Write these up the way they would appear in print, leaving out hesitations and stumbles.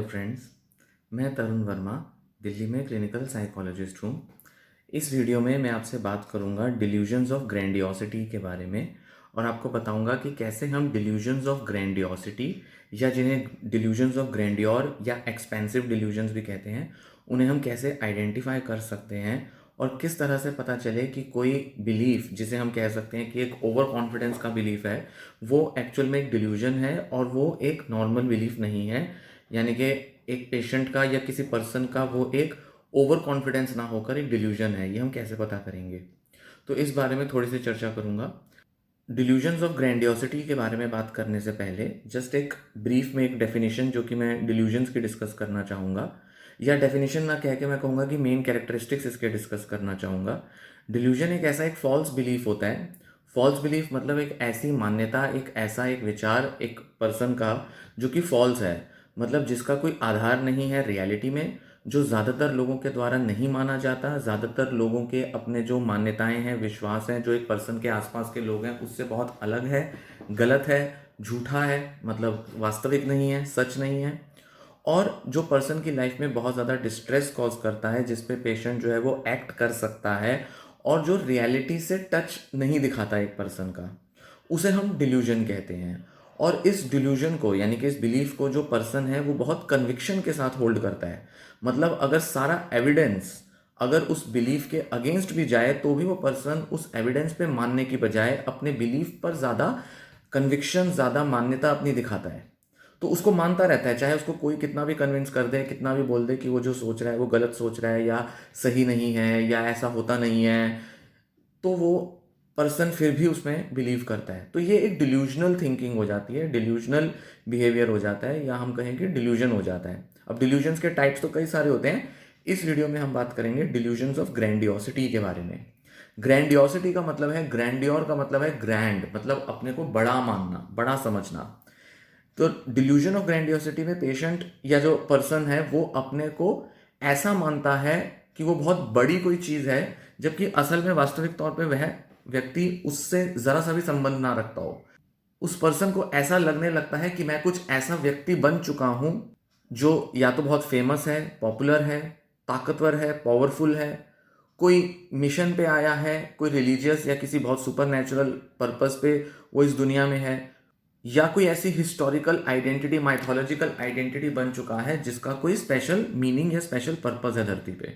Friends, मैं तरुण वर्मा दिल्ली में clinical psychologist हूँ। इस वीडियो में मैं आपसे बात करूँगा डिल्यूजन्स ऑफ ग्रैंडियोसिटी के बारे में और आपको बताऊँगा कि कैसे हम डिल्यूजन्स ऑफ ग्रैंडियोसिटी या जिन्हें डिल्यूजन्स ऑफ ग्रैंडियोर या एक्सपेंसिव डिल्यूजन्स भी कहते हैं, उन्हें हम कैसे आइडेंटिफाई कर सकते हैं और किस तरह से पता चले कि कोई बिलीफ जिसे हम कह सकते हैं कि एक ओवर कॉन्फिडेंस का बिलीफ है, वो एक्चुअल में एक डिल्यूजन है और वो एक नॉर्मल बिलीफ नहीं है। यानी कि एक पेशेंट का या किसी पर्सन का वो एक ओवर कॉन्फिडेंस ना होकर एक डिल्यूजन है, ये हम कैसे पता करेंगे। तो इस बारे में थोड़ी सी चर्चा करूंगा। डिल्यूजन्स ऑफ ग्रैंडियोसिटी के बारे में बात करने से पहले जस्ट एक ब्रीफ में एक डेफिनेशन जो कि मैं डिल्यूजन्स की डिस्कस करना चाहूँगा, या डेफिनेशन ना कह के मैं कहूँगा कि मेन कैरेक्टरिस्टिक्स इसके डिस्कस करना चाहूँगा। डिल्यूजन एक ऐसा एक फॉल्स बिलीफ होता है। फॉल्स बिलीफ मतलब एक ऐसी मान्यता, एक ऐसा एक विचार एक पर्सन का जो कि फॉल्स है, मतलब जिसका कोई आधार नहीं है रियलिटी में, जो ज़्यादातर लोगों के द्वारा नहीं माना जाता। ज़्यादातर लोगों के अपने जो मान्यताएं हैं, विश्वास हैं, जो एक पर्सन के आसपास के लोग हैं उससे बहुत अलग है, गलत है, झूठा है, मतलब वास्तविक नहीं है, सच नहीं है। और जो पर्सन की लाइफ में बहुत ज़्यादा डिस्ट्रेस कॉज करता है, जिस पे पेशेंट जो है वो एक्ट कर सकता है और जो रियलिटी से टच नहीं दिखाता एक पर्सन का, उसे हम डिल्यूजन कहते हैं। और इस डिल्यूजन को यानी कि इस बिलीफ को जो पर्सन है वो बहुत कन्विक्शन के साथ होल्ड करता है। मतलब अगर सारा एविडेंस अगर उस बिलीफ के अगेंस्ट भी जाए तो भी वो पर्सन उस एविडेंस पे मानने की बजाय अपने बिलीफ पर ज़्यादा कन्विक्शन, ज़्यादा मान्यता अपनी दिखाता है। तो उसको मानता रहता है, चाहे उसको कोई कितना भी कन्विंस कर दे, कितना भी बोल दे कि वो जो सोच रहा है वो गलत सोच रहा है या सही नहीं है या ऐसा होता नहीं है, तो वो पर्सन फिर भी उसमें बिलीव करता है। तो ये एक डिल्यूजनल थिंकिंग हो जाती है, डिल्यूजनल बिहेवियर हो जाता है, या हम कहें कि डिल्यूजन हो जाता है। अब डिल्यूजन्स के टाइप्स तो कई सारे होते हैं। इस वीडियो में हम बात करेंगे डिल्यूजन्स ऑफ ग्रैंडियोसिटी के बारे में। ग्रैंडियोसिटी का मतलब है, ग्रैंडियोर का मतलब है ग्रैंड, मतलब अपने को बड़ा मानना, बड़ा समझना। तो डिल्यूजन ऑफ ग्रैंडियोसिटी में पेशेंट या जो पर्सन है वो अपने को ऐसा मानता है कि वो बहुत बड़ी कोई चीज़ है, जबकि असल में वास्तविक तौर पे वह व्यक्ति उससे ज़रा सा भी संबंध ना रखता हो। उस पर्सन को ऐसा लगने लगता है कि मैं कुछ ऐसा व्यक्ति बन चुका हूँ जो या तो बहुत फेमस है, पॉपुलर है, ताकतवर है, पावरफुल है, कोई मिशन पे आया है, कोई रिलीजियस या किसी बहुत सुपर नेचुरल पर्पस पे वो इस दुनिया में है, या कोई ऐसी हिस्टोरिकल आइडेंटिटी, माइथोलॉजिकल आइडेंटिटी बन चुका है जिसका कोई स्पेशल मीनिंग या स्पेशल पर्पस है धरती पे।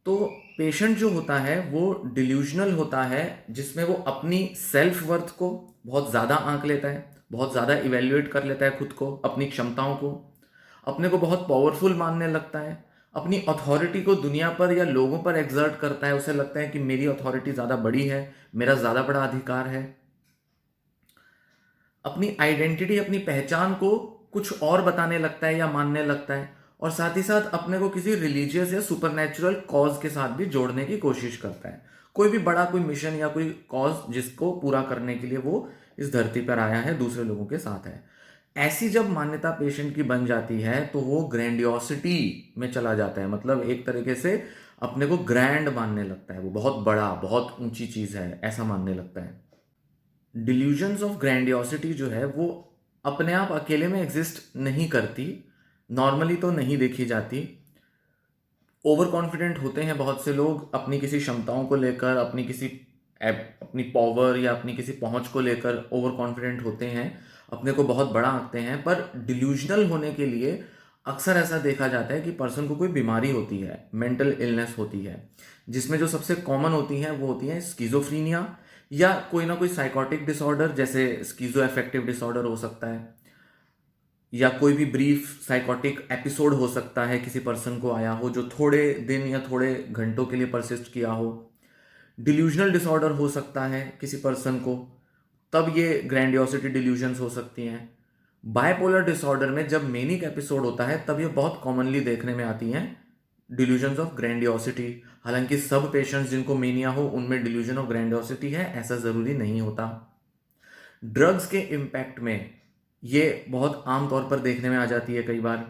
तो पेशेंट जो होता है वो डिल्यूजनल होता है, जिसमें वो अपनी सेल्फ वर्थ को बहुत ज़्यादा आंक लेता है, बहुत ज़्यादा इवेल्युएट कर लेता है खुद को, अपनी क्षमताओं को, अपने को बहुत पावरफुल मानने लगता है, अपनी अथॉरिटी को दुनिया पर या लोगों पर एक्सर्ट करता है। उसे लगता है कि मेरी अथॉरिटी ज़्यादा बड़ी है, मेरा ज़्यादा बड़ा अधिकार है। अपनी आइडेंटिटी, अपनी पहचान को कुछ और बताने लगता है या मानने लगता है, और साथ ही साथ अपने को किसी रिलीजियस या सुपरनैचुरल कॉज के साथ भी जोड़ने की कोशिश करता है। कोई भी बड़ा कोई मिशन या कोई कॉज जिसको पूरा करने के लिए वो इस धरती पर आया है, दूसरे लोगों के साथ है। ऐसी जब मान्यता पेशेंट की बन जाती है तो वो ग्रैंडियोसिटी में चला जाता है, मतलब एक तरीके से अपने को ग्रैंड मानने लगता है, वो बहुत बड़ा, बहुत ऊंची चीज है ऐसा मानने लगता है। डिल्यूजन्स ऑफ ग्रैंडियोसिटी जो है वो अपने आप अकेले में एग्जिस्ट नहीं करती, नॉर्मली तो नहीं देखी जाती। ओवर कॉन्फिडेंट होते हैं बहुत से लोग अपनी किसी क्षमताओं को लेकर, अपनी पावर या अपनी किसी पहुंच को लेकर ओवर कॉन्फिडेंट होते हैं, अपने को बहुत बड़ा आंकते हैं। पर डिल्यूजनल होने के लिए अक्सर ऐसा देखा जाता है कि पर्सन को कोई बीमारी होती है, मेंटल इलनेस होती है, जिसमें जो सबसे कॉमन होती है वो होती है स्किज़ोफ्रीनिया या कोई ना कोई साइकोटिक डिसऑर्डर, जैसे स्किज़ो अफेक्टिव डिसऑर्डर हो सकता है, या कोई भी ब्रीफ साइकोटिक एपिसोड हो सकता है किसी पर्सन को आया हो जो थोड़े दिन या थोड़े घंटों के लिए परसिस्ट किया हो। डिल्यूजनल डिसऑर्डर हो सकता है किसी पर्सन को, तब ये ग्रैंडियोसिटी डिल्यूजन्स हो सकती हैं। बायपोलर डिसऑर्डर में जब मेनिक एपिसोड होता है तब ये बहुत कॉमनली देखने में आती हैं डिल्यूजन्स ऑफ ग्रैंडियोसिटी। हालांकि सब पेशेंट्स जिनको मेनिया हो उनमें डिल्यूजन ऑफ ग्रैंडियोसिटी है ऐसा जरूरी नहीं होता। ड्रग्स के इम्पैक्ट में ये बहुत आम तौर पर देखने में आ जाती है कई बार।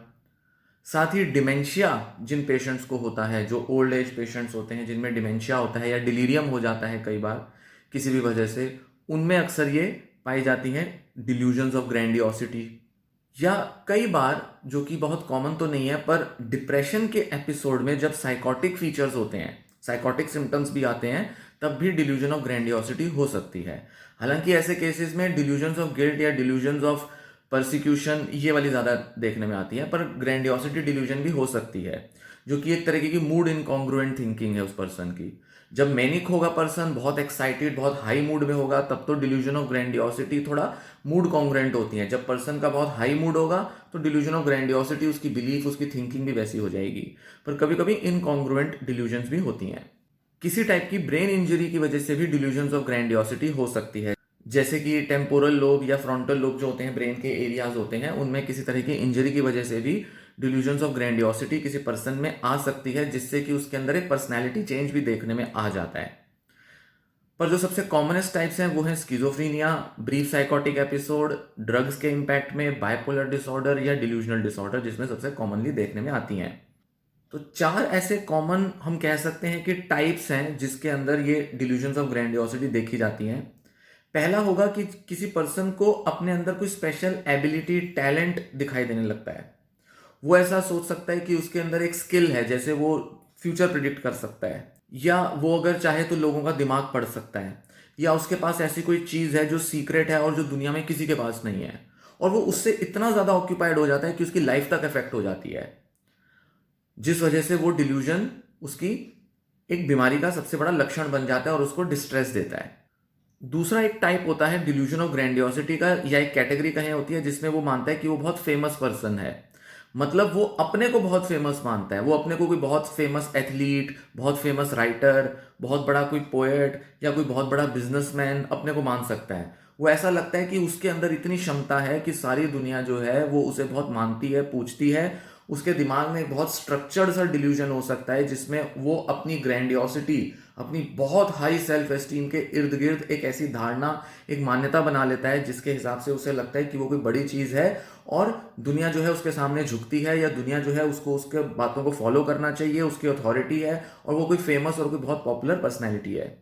साथ ही डिमेंशिया जिन पेशेंट्स को होता है, जो ओल्ड एज पेशेंट्स होते हैं जिनमें डिमेंशिया होता है या डिलीरियम हो जाता है कई बार किसी भी वजह से, उनमें अक्सर ये पाई जाती हैं डिल्यूजन्स ऑफ ग्रैंडियोसिटी। या कई बार, जो कि बहुत कॉमन तो नहीं है, पर डिप्रेशन के एपिसोड में जब साइकोटिक फीचर्स होते हैं, साइकोटिक सिम्टम्स भी आते हैं, तब भी डिल्यूजन ऑफ ग्रैंडियोसिटी हो सकती है। हालांकि ऐसे केसेस में डिल्यूजन्स ऑफ गिल्ट या डिल्यूजन्स ऑफ परसिक्यूशन ये वाली ज़्यादा देखने में आती है, पर ग्रैंडियोसिटी डिल्यूजन भी हो सकती है, जो कि एक तरीके की मूड इनकॉन्ग्रुएंट थिंकिंग है उस पर्सन की। जब मैनिक होगा पर्सन, बहुत एक्साइटेड, बहुत हाई मूड में होगा, तब तो डिल्यूजन ऑफ ग्रैंडियोसिटी थोड़ा मूड कॉन्ग्रुएंट होती है। जब पर्सन का बहुत हाई मूड होगा तो डिल्यूजन ऑफ ग्रैंडियोसिटी, उसकी बिलीफ, उसकी थिंकिंग भी वैसी हो जाएगी। पर कभी कभी इनकॉन्ग्रुएंट डिल्यूजन्स भी होती हैं। किसी टाइप की ब्रेन इंजरी की वजह से भी डिल्यूजन्स ऑफ ग्रैंडियोसिटी हो सकती है, जैसे कि टेम्पोरल लोब या फ्रंटल लोब जो होते हैं, ब्रेन के एरियाज होते हैं, उनमें किसी तरह की इंजरी की वजह से भी डिल्यूजन्स ऑफ ग्रैंडियोसिटी किसी पर्सन में आ सकती है, जिससे कि उसके अंदर एक पर्सनैलिटी चेंज भी देखने में आ जाता है। पर जो सबसे कॉमनेस्ट टाइप्स हैं वो हैं स्किज़ोफ्रीनिया, ब्रीफ साइकोटिक एपिसोड, ड्रग्स के इम्पैक्ट में, बाइपोलर डिसऑर्डर या डिल्यूजनल डिसऑर्डर, जिसमें सबसे कॉमनली देखने में आती हैं। तो चार ऐसे कॉमन हम कह सकते हैं कि टाइप्स हैं जिसके अंदर ये डिल्यूजन्स ऑफ ग्रैंडियोसिटी देखी जाती हैं। पहला होगा कि किसी पर्सन को अपने अंदर कोई स्पेशल एबिलिटी, टैलेंट दिखाई देने लगता है। वो ऐसा सोच सकता है कि उसके अंदर एक स्किल है, जैसे वो फ्यूचर प्रिडिक्ट कर सकता है, या वो अगर चाहे तो लोगों का दिमाग पढ़ सकता है, या उसके पास ऐसी कोई चीज़ है जो सीक्रेट है और जो दुनिया में किसी के पास नहीं है, और वो उससे इतना ज़्यादा ऑक्यूपाइड हो जाता है कि उसकी लाइफ तक इफेक्ट हो जाती है, जिस वजह से वो डिल्यूजन उसकी एक बीमारी का सबसे बड़ा लक्षण बन जाता है और उसको डिस्ट्रेस देता है। दूसरा एक टाइप होता है डिल्यूजन ऑफ ग्रैंडियोसिटी का, या एक कैटेगरी कहें होती है, जिसमें वो मानता है कि वो बहुत फेमस पर्सन है। मतलब वो अपने को बहुत फेमस मानता है, वो अपने को कोई बहुत फेमस एथलीट, बहुत फेमस राइटर, बहुत बड़ा कोई पोएट या कोई बहुत बड़ा बिजनेसमैन अपने को मान सकता है। वो ऐसा लगता है कि उसके अंदर इतनी क्षमता है कि सारी दुनिया जो है वो उसे बहुत मानती है, पूछती है। उसके दिमाग में एक बहुत स्ट्रक्चर्ड सा डिल्यूजन हो सकता है, जिसमें वो अपनी ग्रैंडियोसिटी, अपनी बहुत हाई सेल्फ एस्टीम के इर्द गिर्द एक ऐसी धारणा, एक मान्यता बना लेता है, जिसके हिसाब से उसे लगता है कि वो कोई बड़ी चीज़ है और दुनिया जो है उसके सामने झुकती है, या दुनिया जो है उसको उसके बातों को फॉलो करना चाहिए, उसकी अथॉरिटी है और वो कोई फेमस और कोई बहुत पॉपुलर पर्सनैलिटी है।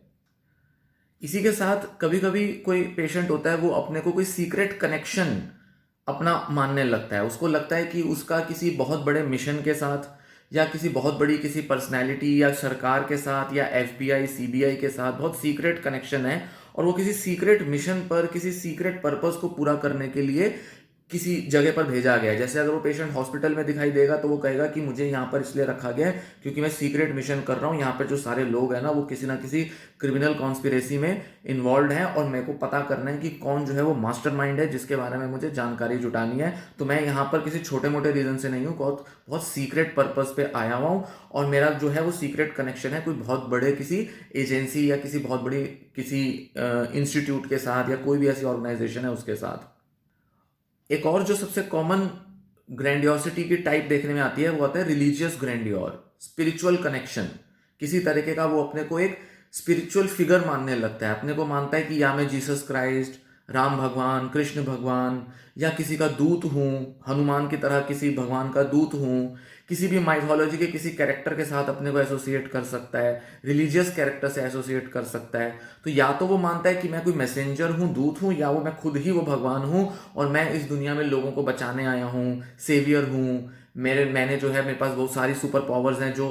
इसी के साथ कभी कभी कोई पेशेंट होता है, वो अपने को कोई सीक्रेट कनेक्शन अपना मानने लगता है। उसको लगता है कि उसका किसी बहुत बड़े मिशन के साथ, या किसी बहुत बड़ी किसी पर्सनैलिटी या सरकार के साथ, या एफबीआई, सीबीआई के साथ बहुत सीक्रेट कनेक्शन है, और वो किसी सीक्रेट मिशन पर, किसी सीक्रेट पर्पस को पूरा करने के लिए किसी जगह पर भेजा गया है। जैसे अगर वो पेशेंट हॉस्पिटल में दिखाई देगा तो वो कहेगा कि मुझे यहाँ पर इसलिए रखा गया है क्योंकि मैं सीक्रेट मिशन कर रहा हूँ, यहाँ पर जो सारे लोग हैं ना वो किसी ना किसी क्रिमिनल कॉन्स्पिरेसी में इन्वॉल्व हैं, और मेरे को पता करना है कि कौन जो है वो मास्टरमाइंड है, जिसके बारे में मुझे जानकारी जुटानी है। तो मैं यहाँ पर किसी छोटे मोटे रीजन से नहीं हूँ, बहुत बहुत सीक्रेट पर्पस पे आया हुआ हूँ, और मेरा जो है वो सीक्रेट कनेक्शन है कोई बहुत बड़े किसी एजेंसी या किसी बहुत बड़ी किसी इंस्टीट्यूट के साथ, या कोई भी ऐसी ऑर्गेनाइजेशन है उसके साथ। एक और जो सबसे कॉमन ग्रैंडियोसिटी की टाइप देखने में आती है वो आता है रिलीजियस ग्रैंडियोर, स्पिरिचुअल कनेक्शन। किसी तरीके का वो अपने को एक स्पिरिचुअल फिगर मानने लगता है, अपने को मानता है कि या मैं जीसस क्राइस्ट, राम भगवान, कृष्ण भगवान, या किसी का दूत हूँ, हनुमान की तरह किसी भगवान का दूत हूँ, किसी भी माइथोलॉजी के किसी कैरेक्टर के साथ अपने को एसोसिएट कर सकता है, रिलीजियस कैरेक्टर से एसोसिएट कर सकता है। तो या तो वो मानता है कि मैं कोई मैसेंजर हूँ, दूत हूँ, या वो मैं खुद ही वो भगवान हूँ और मैं इस दुनिया में लोगों को बचाने आया हूँ, सेवियर हूँ। मैंने जो है, मेरे पास बहुत सारी सुपर पावर्स हैं जो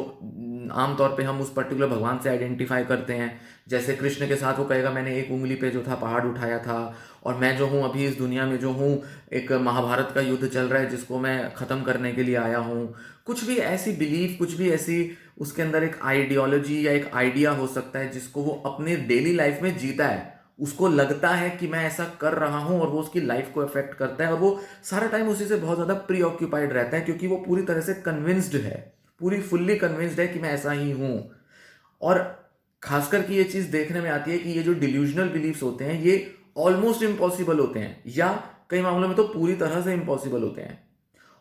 आमतौर पे हम उस पर्टिकुलर भगवान से आइडेंटिफाई करते हैं। जैसे कृष्ण के साथ वो कहेगा मैंने एक उंगली पे जो था पहाड़ उठाया था, और मैं जो हूँ अभी इस दुनिया में जो हूँ, एक महाभारत का युद्ध चल रहा है जिसको मैं ख़त्म करने के लिए आया हूँ। कुछ भी ऐसी बिलीफ, कुछ भी ऐसी उसके अंदर एक आइडियोलॉजी या एक आइडिया हो सकता है जिसको वो अपने डेली लाइफ में जीता है। उसको लगता है कि मैं ऐसा कर रहा हूं, और वो उसकी लाइफ को अफेक्ट करता है, और वो सारा टाइम उसी से बहुत ज़्यादा प्री ऑक्यूपाइड रहता है, क्योंकि वो पूरी तरह से कन्विंस्ड है, पूरी फुल्ली कन्विंस्ड है कि मैं ऐसा ही हूं। और खासकर कि ये चीज़ देखने में आती है कि ये जो डिल्यूजनल बिलीफ्स होते हैं ये ऑलमोस्ट इम्पॉसिबल होते हैं, या कई मामलों में तो पूरी तरह से इम्पॉसिबल होते हैं।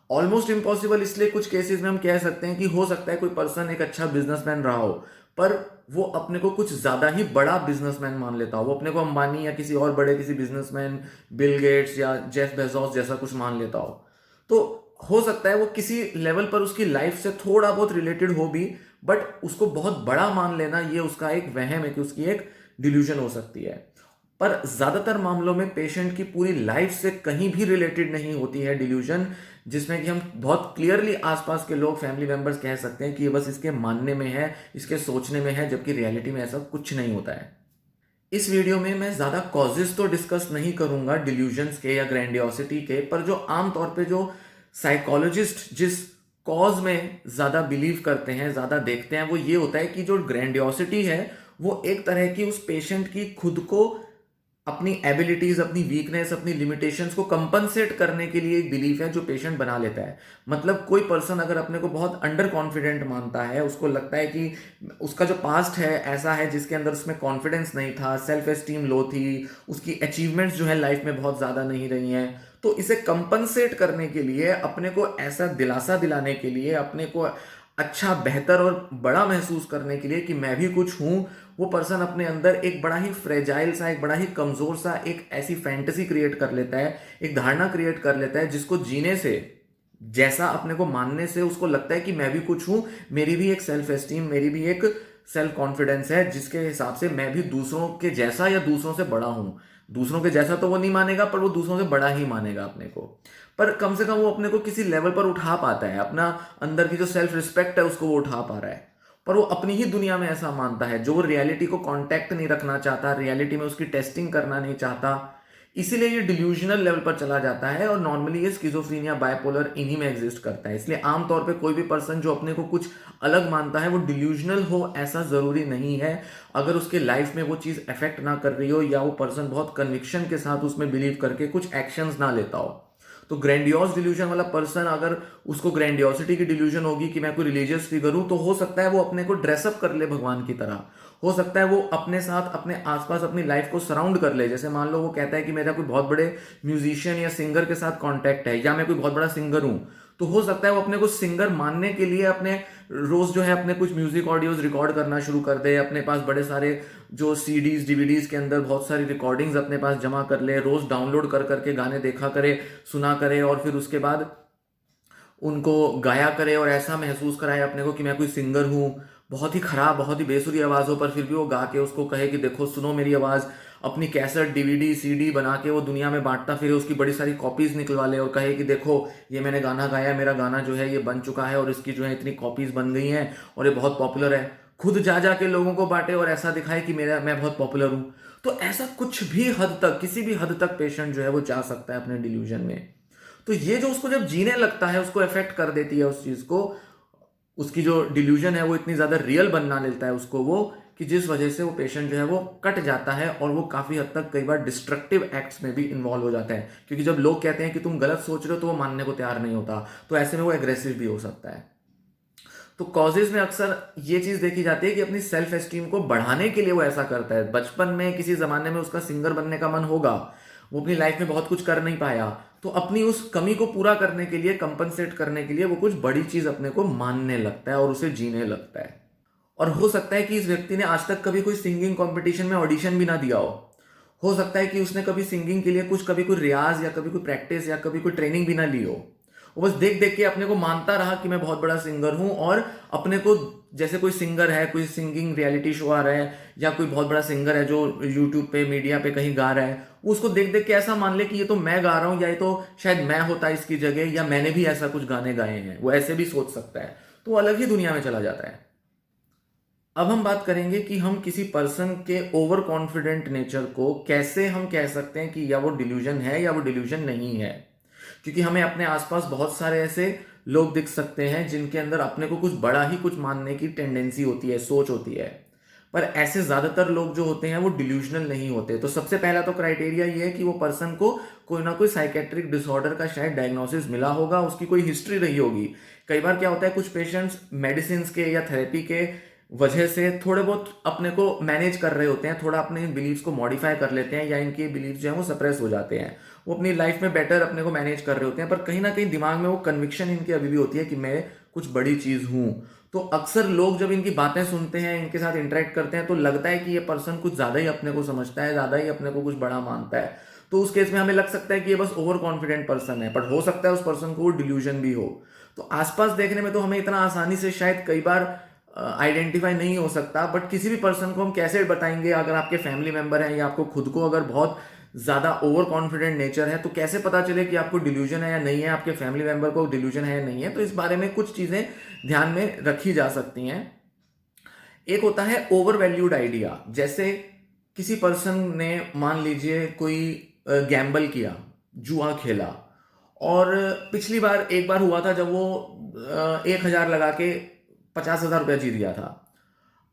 ऑलमोस्ट इम्पॉसिबल इसलिए कुछ केसेस में हम कह सकते हैं कि हो सकता है कोई पर्सन एक अच्छा बिजनेसमैन रहा हो, पर वो अपने को कुछ ज्यादा ही बड़ा बिजनेसमैन मान लेता हो, वो अपने को अंबानी या किसी और बड़े किसी बिजनेसमैन, बिल गेट्स या जेफ बेजोस जैसा कुछ मान लेता हो। तो हो सकता है वो किसी लेवल पर उसकी लाइफ से थोड़ा बहुत रिलेटेड हो भी, बट उसको बहुत बड़ा मान लेना ये उसका एक वहम है, कि उसकी एक डिल्यूजन हो सकती है। पर ज़्यादातर मामलों में पेशेंट की पूरी लाइफ से कहीं भी रिलेटेड नहीं होती है डिल्यूजन, जिसमें कि हम बहुत क्लियरली आसपास के लोग, फैमिली मेंबर्स कह सकते हैं कि ये बस इसके मानने में है, इसके सोचने में है, जबकि रियलिटी में ऐसा कुछ नहीं होता है। इस वीडियो में मैं ज़्यादा कॉजेज़ तो डिस्कस नहीं करूंगा डिल्यूजन्स के या ग्रैंडियोसिटी के, पर जो आम तौर पे जो साइकोलॉजिस्ट जिस कॉज में ज़्यादा बिलीव करते हैं, ज़्यादा देखते हैं, वो ये होता है कि जो ग्रैंडियोसिटी है वो एक तरह की उस पेशेंट की खुद को अपनी एबिलिटीज, अपनी वीकनेस, अपनी लिमिटेशंस को कंपनसेट करने के लिए एक बिलीफ है जो पेशेंट बना लेता है। मतलब कोई पर्सन अगर अपने को बहुत अंडर कॉन्फिडेंट मानता है, उसको लगता है कि उसका जो पास्ट है ऐसा है जिसके अंदर उसमें कॉन्फिडेंस नहीं था, सेल्फ एस्टीम लो थी, उसकी अचीवमेंट्स जो है लाइफ में बहुत ज़्यादा नहीं रही हैं, तो इसे कंपनसेट करने के लिए, अपने को ऐसा दिलासा दिलाने के लिए, अपने को अच्छा, बेहतर और बड़ा महसूस करने के लिए कि मैं भी कुछ हूं, वो पर्सन अपने अंदर एक बड़ा ही फ्रेजाइल सा, एक बड़ा ही कमजोर सा एक ऐसी फैंटेसी क्रिएट कर लेता है, एक धारणा क्रिएट कर लेता है जिसको जीने से, जैसा अपने को मानने से उसको लगता है कि मैं भी कुछ हूं, मेरी भी एक सेल्फ एस्टीम, मेरी भी एक सेल्फ कॉन्फिडेंस है, जिसके हिसाब से मैं भी दूसरों के जैसा या दूसरों से बड़ा हूं। दूसरों के जैसा तो वो नहीं मानेगा, पर वो दूसरों से बड़ा ही मानेगा अपने को। पर कम से कम वो अपने को किसी लेवल पर उठा पाता है, अपना अंदर की जो सेल्फ रिस्पेक्ट है उसको वो उठा पा रहा है। पर वो अपनी ही दुनिया में ऐसा मानता है, जो वो रियलिटी को कांटेक्ट नहीं रखना चाहता, रियलिटी में उसकी टेस्टिंग करना नहीं चाहता। इसीलिए ये डिल्यूजनल लेवल पर चला जाता है, और नॉर्मली ये स्किज़ोफ्रेनिया, बाइपोलर इन्हीं में एग्जिस्ट करता है। इसलिए आमतौर पे कोई भी पर्सन जो अपने को कुछ अलग मानता है वो डिल्यूजनल हो ऐसा जरूरी नहीं है। अगर उसके लाइफ में वो चीज़ अफेक्ट ना कर रही हो, या वो पर्सन बहुत कन्विक्शन के साथ उसमें बिलीव करके कुछ एक्शंस ना लेता हो। तो ग्रैंडियोस डिल्यूजन वाला पर्सन, अगर उसको ग्रैंडियोसिटी की डिल्यूजन होगी कि मैं कोई रिलीजियस फिगर हूं, तो हो सकता है वो अपने को ड्रेसअप कर ले भगवान की तरह। हो सकता है वो अपने साथ, अपने आसपास अपनी लाइफ को सराउंड कर ले। जैसे मान लो वो कहता है कि मेरा कोई बहुत बड़े म्यूजिशियन या सिंगर के साथ कॉन्टैक्ट है, या मैं कोई बहुत बड़ा सिंगर हूं, तो हो सकता है वो अपने को सिंगर मानने के लिए अपने रोज जो है अपने कुछ म्यूजिक ऑडियोज रिकॉर्ड करना शुरू कर दे, अपने पास बड़े सारे जो सीडीज, डीवीडीज के अंदर बहुत सारी रिकॉर्डिंग्स अपने पास जमा कर ले, रोज डाउनलोड कर करके गाने देखा करे, सुना करे, और फिर उसके बाद उनको गाया करे और ऐसा महसूस कराए अपने को कि मैं कोई सिंगर हूँ। बहुत ही खराब, बहुत ही बेसुरी आवाज़ हो, पर फिर भी वो गा के उसको कहे कि देखो सुनो मेरी आवाज़, अपनी कैसेट, डीवीडी, सीडी बना के वो दुनिया में बांटता फिरे, उसकी बड़ी सारी कॉपीज निकलवा ले और कहे कि देखो ये मैंने गाना गाया, मेरा गाना जो है ये बन चुका है, और इसकी जो है इतनी कॉपीज बन गई हैं और ये बहुत पॉपुलर है। खुद जा जा के लोगों को बांटे और ऐसा दिखाए कि मैं बहुत पॉपुलर हूँ। तो ऐसा कुछ भी हद तक, किसी भी हद तक पेशेंट जो है वो जा सकता है अपने डिल्यूजन में। तो ये जो उसको जब जीने लगता है, उसको इफेक्ट कर देती है उस चीज को, उसकी जो डिल्यूजन है वो इतनी ज्यादा रियल बनना लेता है उसको वो, कि जिस वजह से वो पेशेंट जो है वो कट जाता है, और वो काफी हद तक कई बार डिस्ट्रक्टिव एक्ट्स में भी इन्वॉल्व हो जाता है। क्योंकि जब लोग कहते हैं कि तुम गलत सोच रहे हो, तो वो मानने को तैयार नहीं होता, तो ऐसे में वो एग्रेसिव भी हो सकता है। तो कॉजेज में अक्सर ये चीज देखी जाती है कि अपनी सेल्फ एस्टीम को बढ़ाने के लिए वो ऐसा करता है। बचपन में किसी जमाने में उसका सिंगर बनने का मन होगा, वो अपनी लाइफ में बहुत कुछ कर नहीं पाया, तो अपनी उस कमी को पूरा करने के लिए, कंपनसेट करने के लिए वो कुछ बड़ी चीज अपने को मानने लगता है और उसे जीने लगता है। और हो सकता है कि इस व्यक्ति ने आज तक कभी कोई सिंगिंग कंपटीशन में ऑडिशन भी ना दिया हो सकता है कि उसने कभी सिंगिंग के लिए कभी कोई रियाज या कभी कोई प्रैक्टिस या कभी कोई ट्रेनिंग भी ना ली हो। वो बस देख देख के अपने को मानता रहा कि मैं बहुत बड़ा सिंगर हूं, और अपने को, जैसे कोई सिंगर है, कोई सिंगिंग रियलिटी शो आ रहा है, या कोई बहुत बड़ा सिंगर है जो यूट्यूब पे, मीडिया पे कहीं गा रहा है, वो उसको देख देख के ऐसा मान ले कि ये तो मैं गा रहा हूं, या ये तो शायद मैं होता इसकी जगह, या मैंने भी ऐसा कुछ गाने गाए हैं। वो ऐसे भी सोच सकता है, तो वो अलग ही दुनिया में चला जाता है। अब हम बात करेंगे कि हम किसी पर्सन के ओवर कॉन्फिडेंट नेचर को कैसे हम कह सकते हैं कि या वो डिल्यूजन है या वो डिल्यूजन नहीं है। क्योंकि हमें अपने आसपास बहुत सारे ऐसे लोग दिख सकते हैं जिनके अंदर अपने को कुछ बड़ा ही कुछ मानने की टेंडेंसी होती है, सोच होती है। पर ऐसे ज्यादातर लोग जो होते हैं वो डिल्यूजनल नहीं होते। तो सबसे पहला तो क्राइटेरिया ये है कि वो पर्सन को कोई ना कोई साइकेट्रिक डिसऑर्डर का शायद डायग्नोसिस मिला होगा, उसकी कोई हिस्ट्री रही होगी। कई बार क्या होता है, कुछ पेशेंट्स मेडिसिन के या थेरेपी के वजह से थोड़े बहुत अपने को मैनेज कर रहे होते हैं, थोड़ा अपने बिलीव्स को मॉडिफाई कर लेते हैं, या इनके बिलीव्स जो है वो सप्रेस हो जाते हैं, वो अपनी लाइफ में बेटर अपने को मैनेज कर रहे होते हैं, पर कहीं ना कहीं दिमाग में वो कन्विक्शन इनकी अभी भी होती है कि मैं कुछ बड़ी चीज हूं। तो अक्सर लोग जब इनकी बातें सुनते हैं, इनके साथ इंटरेक्ट करते हैं, तो लगता है कि ये पर्सन कुछ ज्यादा ही अपने को समझता है, ज्यादा ही अपने को कुछ बड़ा मानता है। तो उस केस में हमें लग सकता है कि ये बस ओवर कॉन्फिडेंट पर्सन है, बट हो सकता है उस पर्सन को डिल्यूजन भी हो। तो आसपास देखने में तो हमें इतना आसानी से शायद कई बार आइडेंटिफाई नहीं हो सकता, बट किसी भी पर्सन को हम कैसे बताएंगे? अगर आपके फैमिली मेंबर हैं या आपको खुद को अगर बहुत ज़्यादा ओवर कॉन्फिडेंट नेचर है, तो कैसे पता चले कि आपको डिल्यूजन है या नहीं है, आपके फैमिली मेंबर को डिल्यूजन है या नहीं है? तो इस बारे में कुछ चीज़ें ध्यान में रखी जा सकती हैं। एक होता है ओवर वैल्यूड आइडिया। जैसे किसी पर्सन ने मान लीजिए कोई गैम्बल किया, जुआ खेला, और पिछली बार एक बार हुआ था जब वो 1,000 लगा के 50,000 रुपया जीत गया था।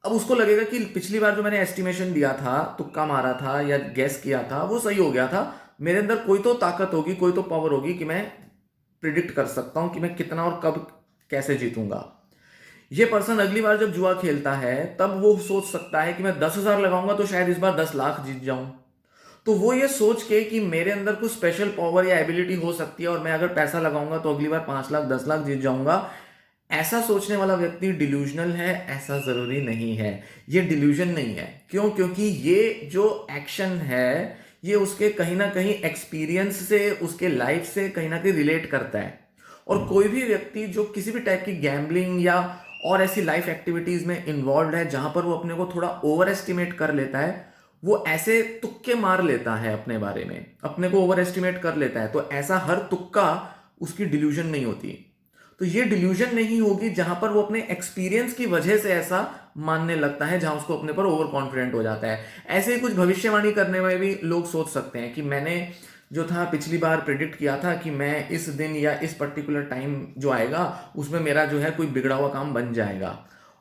अब उसको लगेगा कि पिछली बार जो मैंने एस्टिमेशन दिया था, तुक्का मारा था या गेस किया था, वो सही हो गया था। मेरे अंदर कोई तो ताकत होगी, कोई तो पावर होगी कि मैं प्रिडिक्ट कर सकता हूं कि मैं कितना और कब कैसे जीतूंगा। ये पर्सन अगली बार जब जुआ खेलता है, तब वो सोच सकता है कि मैं 10,000 लगाऊंगा तो शायद इस बार 10 लाख जीत जाऊं। तो वो ये सोच के कि मेरे अंदर कुछ स्पेशल पावर या एबिलिटी हो सकती है और मैं अगर पैसा लगाऊंगा तो अगली बार 5 लाख 10 लाख जीत जाऊंगा, ऐसा सोचने वाला व्यक्ति डिल्यूजनल है, ऐसा जरूरी नहीं है। ये डिल्यूजन नहीं है। क्यों? क्योंकि ये जो एक्शन है, ये उसके कहीं ना कहीं एक्सपीरियंस से, उसके लाइफ से कहीं ना कहीं रिलेट करता है। और कोई भी व्यक्ति जो किसी भी टाइप की गैम्बलिंग या और ऐसी लाइफ एक्टिविटीज में इन्वॉल्व है जहां पर वो अपने को थोड़ा ओवर एस्टिमेट कर लेता है, वो ऐसे तुक्के मार लेता है अपने बारे में, अपने को ओवर एस्टिमेट कर लेता है। तो ऐसा हर तुक्का उसकी डिल्यूजन नहीं होती। तो ये डिल्यूजन नहीं होगी जहां पर वो अपने एक्सपीरियंस की वजह से ऐसा मानने लगता है, जहां उसको अपने पर ओवर कॉन्फिडेंट हो जाता है। ऐसे ही कुछ भविष्यवाणी करने में भी लोग सोच सकते हैं कि मैंने जो था पिछली बार प्रिडिक्ट किया था कि मैं इस दिन या इस पर्टिकुलर टाइम जो आएगा उसमें मेरा जो है कोई बिगड़ा हुआ काम बन जाएगा,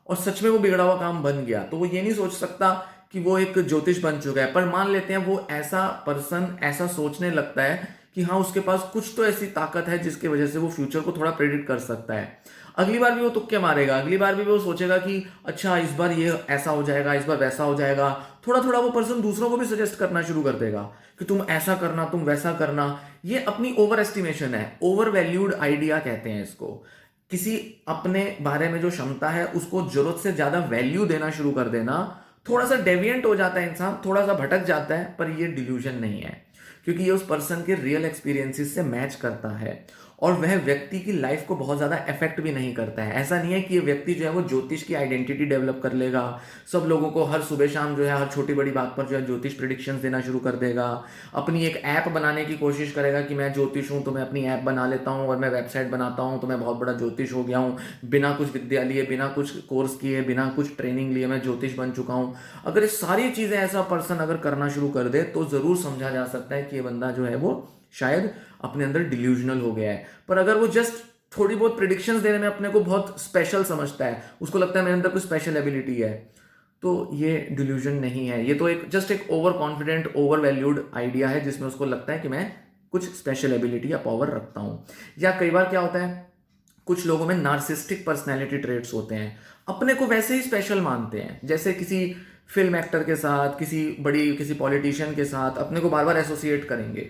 और सच में वो बिगड़ा हुआ काम बन गया। तो वो ये नहीं सोच सकता कि वो एक ज्योतिष बन चुका है, पर मान लेते हैं वो ऐसा पर्सन ऐसा सोचने लगता है कि हाँ, उसके पास कुछ तो ऐसी ताकत है जिसकी वजह से वो फ्यूचर को थोड़ा प्रेडिक्ट कर सकता है। अगली बार भी वो तुक्के मारेगा, अगली बार भी वो सोचेगा कि अच्छा इस बार ये ऐसा हो जाएगा, इस बार वैसा हो जाएगा। थोड़ा थोड़ा वो पर्सन दूसरों को भी सजेस्ट करना शुरू कर देगा कि तुम ऐसा करना, तुम वैसा करना। ये अपनी ओवर एस्टिमेशन है, ओवर वैल्यूड आइडिया कहते हैं इसको। किसी अपने बारे में जो क्षमता है उसको जरूरत से ज्यादा वैल्यू देना शुरू कर देना। थोड़ा सा डेविएंट हो जाता है इंसान, थोड़ा सा भटक जाता है, पर ये डिल्यूजन नहीं है, क्योंकि ये उस पर्सन के रियल एक्सपीरियंसेस से मैच करता है और वह व्यक्ति की लाइफ को बहुत ज़्यादा इफेक्ट भी नहीं करता है। ऐसा नहीं है कि ये व्यक्ति जो है वो ज्योतिष की आइडेंटिटी डेवलप कर लेगा, सब लोगों को हर सुबह शाम जो है हर छोटी बड़ी बात पर जो है ज्योतिष प्रिडिक्शंस देना शुरू कर देगा, अपनी एक ऐप बनाने की कोशिश करेगा कि मैं ज्योतिष हूँ तो मैं अपनी ऐप बना लेता हूँ और मैं वेबसाइट बनाता हूँ तो मैं बहुत बड़ा ज्योतिष हो गया हूँ, बिना कुछ विद्या लिए, बिना कुछ कोर्स किए, बिना कुछ ट्रेनिंग लिए मैं ज्योतिष बन चुका हूँ। अगर ये सारी चीज़ें ऐसा पर्सन अगर करना शुरू कर दे तो ज़रूर समझा जा सकता है कि ये बंदा जो है वो शायद अपने अंदर डिल्यूजनल हो गया है। पर अगर वो जस्ट थोड़ी बहुत प्रिडिक्शंस देने में अपने को बहुत स्पेशल समझता है, उसको लगता है मेरे अंदर कोई स्पेशल एबिलिटी है, तो ये डिल्यूजन नहीं है। ये तो एक जस्ट एक over confident, over valued idea है जिसमें उसको लगता है कि मैं कुछ स्पेशल एबिलिटी या पावर रखता हूं। या कई बार क्या होता है, कुछ लोगों में नार्सिस्टिक पर्सनैलिटी ट्रेट्स होते हैं, अपने को वैसे ही स्पेशल मानते हैं। जैसे किसी फिल्म एक्टर के साथ, किसी पॉलिटिशियन के साथ अपने को बार बार एसोसिएट करेंगे।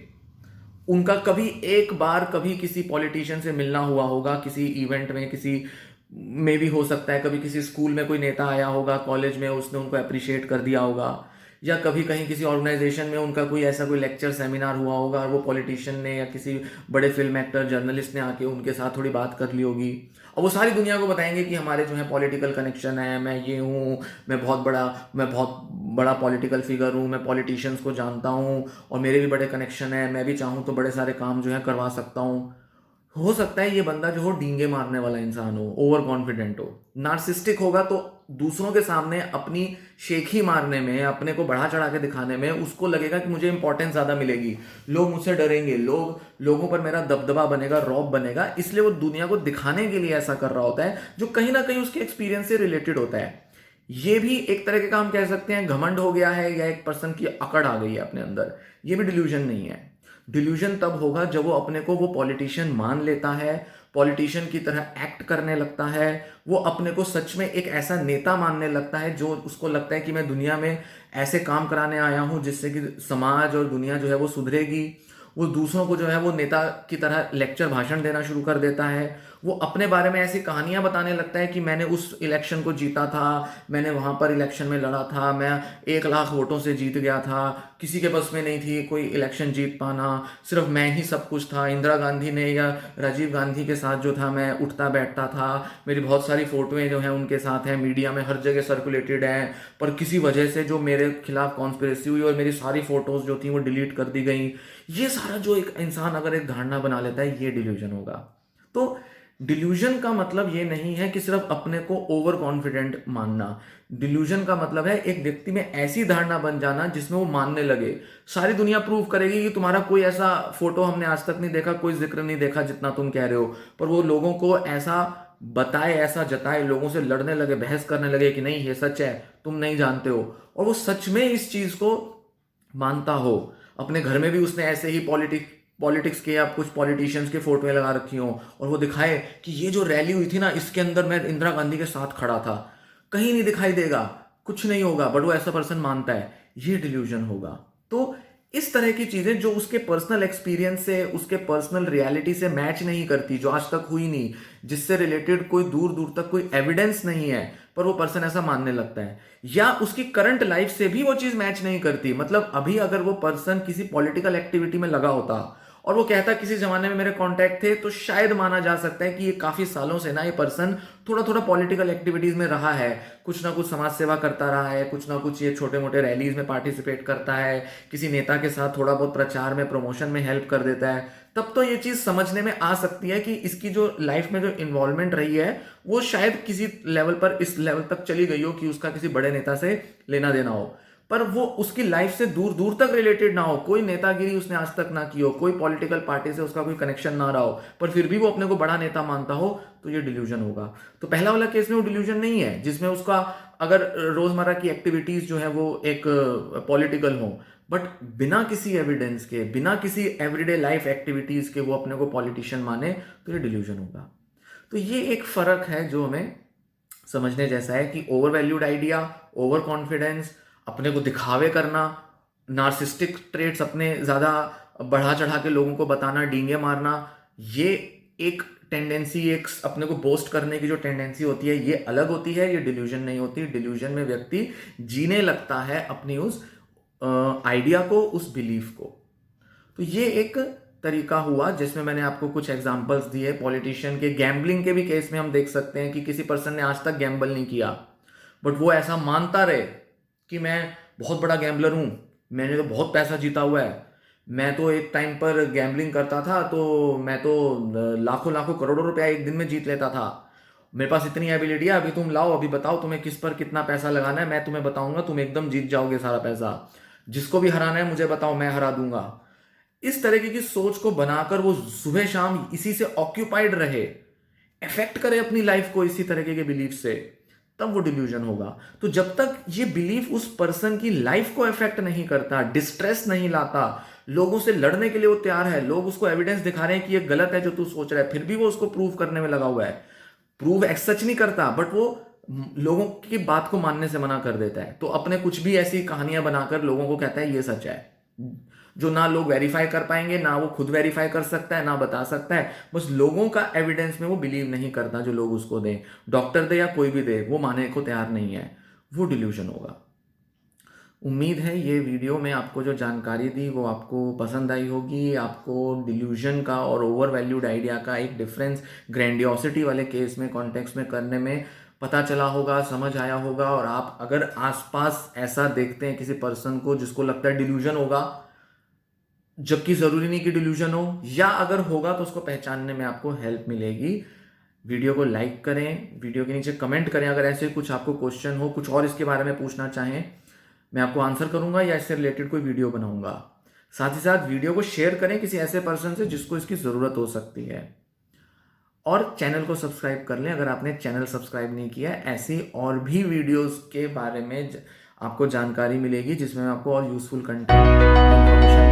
उनका कभी एक बार कभी किसी पॉलिटिशियन से मिलना हुआ होगा, किसी इवेंट में, किसी में भी हो सकता है कभी किसी स्कूल में कोई नेता आया होगा, कॉलेज में उसने उनको अप्रिशिएट कर दिया होगा, या कभी कहीं किसी ऑर्गेनाइजेशन में उनका कोई ऐसा कोई लेक्चर सेमिनार हुआ होगा और वो पॉलिटिशियन ने या किसी बड़े फिल्म एक्टर, जर्नलिस्ट ने आके उनके साथ थोड़ी बात कर ली होगी, और वो सारी दुनिया को बताएंगे कि हमारे जो है पॉलिटिकल कनेक्शन है, मैं ये हूँ, मैं बहुत बड़ा पॉलिटिकल फिगर हूँ, मैं पॉलिटिशियंस को जानता हूँ और मेरे भी बड़े कनेक्शन है, मैं भी चाहूँ तो बड़े सारे काम जो है करवा सकता हूँ। हो सकता है ये बंदा जो हो डींगे मारने वाला इंसान हो, ओवर कॉन्फिडेंट हो, नार्सिस्टिक होगा, तो दूसरों के सामने अपनी शेखी मारने में, अपने को बढ़ा चढ़ा के दिखाने में उसको लगेगा कि मुझे इंपॉर्टेंस ज्यादा मिलेगी, लोग मुझसे डरेंगे, लोगों पर मेरा दबदबा बनेगा, रौब बनेगा, इसलिए वो दुनिया को दिखाने के लिए ऐसा कर रहा होता है, जो कहीं ना कहीं उसके एक्सपीरियंस से रिलेटेड होता है। ये भी एक तरह के काम कह सकते हैं, घमंड हो गया है या एक पर्सन की अकड़ आ गई है अपने अंदर। ये भी डिल्यूजन नहीं है। डिल्यूजन तब होगा जब वो अपने को वो पॉलिटिशियन मान लेता है, पॉलिटिशियन की तरह एक्ट करने लगता है, वो अपने को सच में एक ऐसा नेता मानने लगता है जो उसको लगता है कि मैं दुनिया में ऐसे काम कराने आया हूं जिससे कि समाज और दुनिया जो है वो सुधरेगी। वो दूसरों को जो है वो नेता की तरह लेक्चर भाषण देना शुरू कर देता है। वो अपने बारे में ऐसी कहानियां बताने लगता है कि मैंने उस इलेक्शन को जीता था, मैंने वहां पर इलेक्शन में लड़ा था, मैं 1 लाख वोटों से जीत गया था, किसी के बस में नहीं थी कोई इलेक्शन जीत पाना, सिर्फ मैं ही सब कुछ था। इंदिरा गांधी ने या राजीव गांधी के साथ जो था मैं उठता बैठता था, मेरी बहुत सारी फोटोएं जो हैं उनके साथ हैं, मीडिया में हर जगह सर्कुलेटेड हैं, पर किसी वजह से जो मेरे खिलाफ कॉन्स्पिरेसी हुई और मेरी सारी फोटोज जो थी वो डिलीट कर दी गई। ये सारा जो एक इंसान अगर एक धारणा बना लेता है, ये डिल्यूजन होगा। तो डिल्यूजन का मतलब ये नहीं है कि सिर्फ अपने को ओवर कॉन्फिडेंट मानना। डिल्यूजन का मतलब है एक व्यक्ति में ऐसी धारणा बन जाना जिसमें वो मानने लगे, सारी दुनिया प्रूव करेगी कि तुम्हारा कोई ऐसा फोटो हमने आज तक नहीं देखा, कोई जिक्र नहीं देखा जितना तुम कह रहे हो, पर वो लोगों को ऐसा बताए, ऐसा जताए, लोगों से लड़ने लगे, बहस करने लगे कि नहीं ये सच है, तुम नहीं जानते हो, और वो सच में इस चीज को मानता हो। अपने घर में भी उसने ऐसे ही पॉलिटिक्स के या कुछ पॉलिटिशियंस के फोटो लगा रखी हो और वो दिखाए कि ये जो रैली हुई थी ना, इसके अंदर मैं इंदिरा गांधी के साथ खड़ा था, कहीं नहीं दिखाई देगा, कुछ नहीं होगा, बट वो ऐसा पर्सन मानता है, ये डिल्यूजन होगा। तो इस तरह की चीजें जो उसके पर्सनल एक्सपीरियंस से, उसके पर्सनल रियलिटी से मैच नहीं करती, जो आज तक हुई नहीं, जिससे रिलेटेड कोई दूर दूर तक कोई एविडेंस नहीं है, पर वो पर्सन ऐसा मानने लगता है, या उसकी करंट लाइफ से भी वो चीज मैच नहीं करती। मतलब अभी अगर वो पर्सन किसी पॉलिटिकल एक्टिविटी में लगा होता और वो कहता किसी जमाने में मेरे कांटेक्ट थे, तो शायद माना जा सकता है कि ये काफी सालों से ना ये पर्सन थोड़ा थोड़ा पॉलिटिकल एक्टिविटीज में रहा है, कुछ ना कुछ समाज सेवा करता रहा है, कुछ ना कुछ ये छोटे मोटे रैलीज में पार्टिसिपेट करता है, किसी नेता के साथ थोड़ा बहुत प्रचार में, प्रमोशन में हेल्प कर देता है। तब तो ये चीज समझने में आ सकती है कि इसकी जो लाइफ में जो इन्वॉल्वमेंट रही है वो शायद किसी लेवल पर इस लेवल तक चली गई हो कि उसका किसी बड़े नेता से लेना देना हो, पर वो उसकी लाइफ से दूर दूर तक रिलेटेड ना हो, कोई नेतागिरी उसने आज तक ना की हो, कोई पॉलिटिकल पार्टी से उसका कोई कनेक्शन ना रहा हो, पर फिर भी वो अपने को बड़ा नेता मानता हो, तो ये डिल्यूजन होगा। तो पहला वाला केस में वो डिल्यूजन नहीं है, जिसमें उसका अगर रोजमर्रा की एक्टिविटीज जो है वो एक पॉलिटिकल हो, बट बिना किसी एविडेंस के, बिना किसी एवरीडे लाइफ एक्टिविटीज के वो अपने को पॉलिटिशियन माने, तो ये डिल्यूजन होगा। तो ये एक फर्क है जो हमें समझने जैसा है कि over valued idea, over confidence, अपने को दिखावे करना, नार्सिस्टिक ट्रेट्स अपने ज्यादा बढ़ा चढ़ा के लोगों को बताना, डींगे मारना, ये एक टेंडेंसी, एक अपने को बोस्ट करने की जो टेंडेंसी होती है, ये अलग होती है, ये डिल्यूजन नहीं होती। डिल्यूजन में व्यक्ति जीने लगता है अपनी उस आइडिया को, उस बिलीफ को। तो ये एक तरीका हुआ जिसमें मैंने आपको कुछ एग्जांपल्स दिए पॉलिटिशियन के। गैम्बलिंग के भी केस में हम देख सकते हैं कि किसी पर्सन ने आज तक गैम्बल नहीं किया, बट वो ऐसा मानता रहे कि मैं बहुत बड़ा गैम्बलर हूं, मैंने तो बहुत पैसा जीता हुआ है, मैं तो एक टाइम पर गैम्बलिंग करता था तो मैं तो लाखों लाखों करोड़ों रुपया एक दिन में जीत लेता था, मेरे पास इतनी एबिलिटी है, अभी तुम लाओ, अभी बताओ तुम्हें किस पर कितना पैसा लगाना है, मैं तुम्हें बताऊंगा, तुम एकदम जीत जाओगे सारा पैसा, जिसको भी हराना है मुझे बताओ, मैं हरा दूंगा। इस तरीके की सोच को बनाकर वो सुबह शाम इसी से ऑक्यूपाइड रहे, इफेक्ट करे अपनी लाइफ को इसी तरीके के बिलीफ से, तब वो डिल्यूजन होगा। तो जब तक ये बिलीफ उस पर्सन की लाइफ को इफेक्ट नहीं करता, डिस्ट्रेस नहीं लाता, लोगों से लड़ने के लिए वो तैयार है, लोग उसको एविडेंस दिखा रहे हैं कि ये गलत है जो तू सोच रहा है, फिर भी वो उसको प्रूव करने में लगा हुआ है, प्रूव सच नहीं करता, बट वो लोगों की बात को मानने से मना कर देता है। तो अपने कुछ भी ऐसी कहानियां बनाकर लोगों को कहता है ये सच है, जो ना लोग वेरीफाई कर पाएंगे, ना वो खुद वेरीफाई कर सकता है, ना बता सकता है, बस लोगों का एविडेंस में वो बिलीव नहीं करता, जो लोग उसको दें, डॉक्टर दे या कोई भी दे, वो मानने को तैयार नहीं है, वो डिल्यूजन होगा। उम्मीद है ये वीडियो में आपको जो जानकारी दी वो आपको पसंद आई होगी, आपको डिल्यूजन का और ओवर वैल्यूड आइडिया का एक डिफरेंस ग्रैंडियोसिटी वाले केस में, कॉन्टेक्स्ट में करने में पता चला होगा, समझ आया होगा। और आप अगर आसपास ऐसा देखते हैं किसी पर्सन को जिसको लगता है डिल्यूजन होगा, जबकि जरूरी नहीं कि डिल्यूजन हो, या अगर होगा तो उसको पहचानने में आपको हेल्प मिलेगी। वीडियो को लाइक करें, वीडियो के नीचे कमेंट करें, अगर ऐसे कुछ आपको क्वेश्चन हो, कुछ और इसके बारे में पूछना चाहें, मैं आपको आंसर करूंगा या इससे रिलेटेड कोई वीडियो बनाऊंगा। साथ ही साथ वीडियो को शेयर करें किसी ऐसे पर्सन से जिसको इसकी जरूरत हो सकती है, और चैनल को सब्सक्राइब कर लें अगर आपने चैनल सब्सक्राइब नहीं किया है। ऐसी और भी वीडियोस के बारे में आपको जानकारी मिलेगी जिसमें मैं आपको और यूजफुल कंटेंट, इंफॉर्मेशन